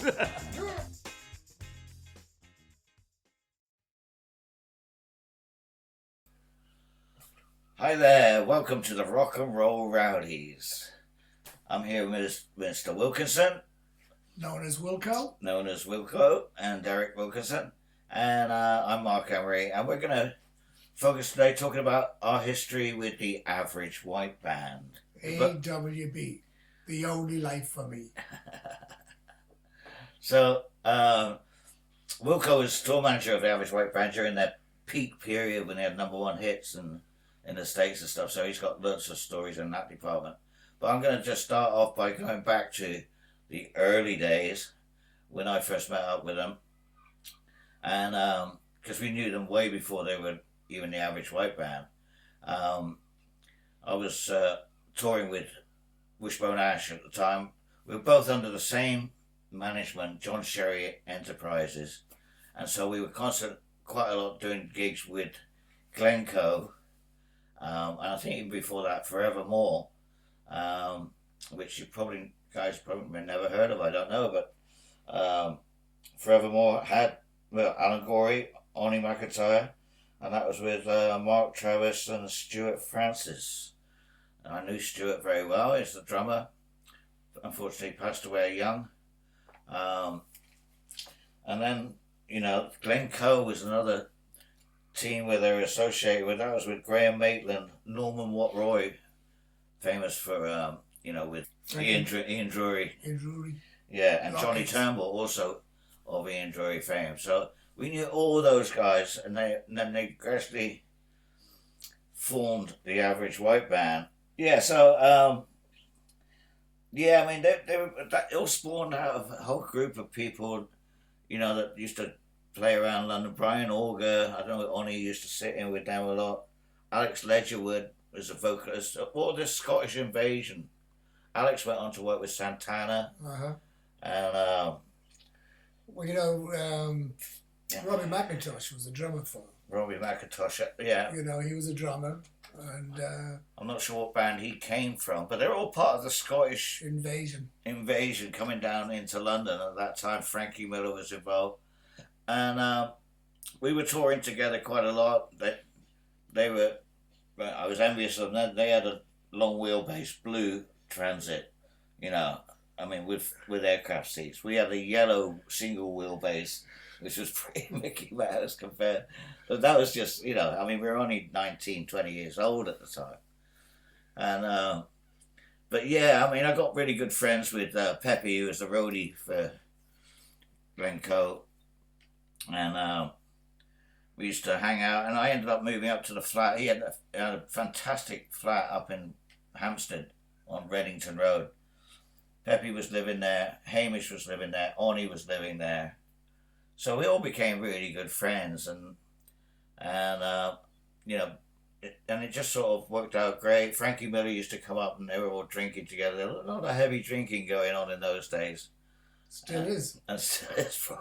Hi there, welcome to the Rock and Roll Rowdies. I'm here with Mr. Wilkinson, known as Wilco, and Derek Wilkinson, and I'm Mark Emery, and we're going to focus today talking about our history with the Average White Band. AWB, the only life for me. So, Wilco was tour manager of the Average White Band during their peak period when they had #1 hits and in the States and stuff, so he's got lots of stories in that department. But I'm going to just start off by going back to the early days when I first met up with them, and because we knew them way before they were even the Average White Band. I was touring with Wishbone Ash at the time. We were both under the same management, John Sherry Enterprises, and so we were quite a lot doing gigs with Glencoe. And I think even before that, Forevermore, which you guys probably never heard of, I don't know, but Forevermore had Alan Gorey, Oni McIntyre, and that was with Mark Travis and Stuart Francis. And I knew Stuart very well. He's the drummer. Unfortunately, passed away young. And then, Glencoe was another team where they were associated with. That was with Graham Maitland, Norman Watt-Roy, famous for with Ian Drury. Yeah, and Rockies. Johnny Turnbull, also of Ian Drury fame. So we knew all those guys, and then they gradually formed the Average White Band. Yeah, so they were, that all spawned out of a whole group of people, that used to play around London. Brian Auger, I don't know, Oni used to sit in with them a lot. Alex Ledgerwood was a vocalist. All this Scottish Invasion. Alex went on to work with Santana. And Robbie McIntosh was a drummer for him. Robbie McIntosh, yeah. He was a drummer, and I'm not sure what band he came from, but they're all part of the Scottish Invasion coming down into London at that time. Frankie Miller was involved. And we were touring together quite a lot. I was envious of them. They had a long wheelbase blue Transit, with aircraft seats. We had a yellow single wheelbase, which was pretty Mickey Mouse compared. But that was just, we were only 19, 20 years old at the time. And, but yeah, I got really good friends with Peppy, who was the roadie for Glencoe. And we used to hang out, and I ended up moving up to the flat. He had a fantastic flat up in Hampstead on Reddington Road. Peppy was living there, Hamish was living there, Oni was living there. So we all became really good friends, and it just sort of worked out great. Frankie Miller used to come up, and they were all drinking together. There was a lot of heavy drinking going on in those days. Still is. And still is,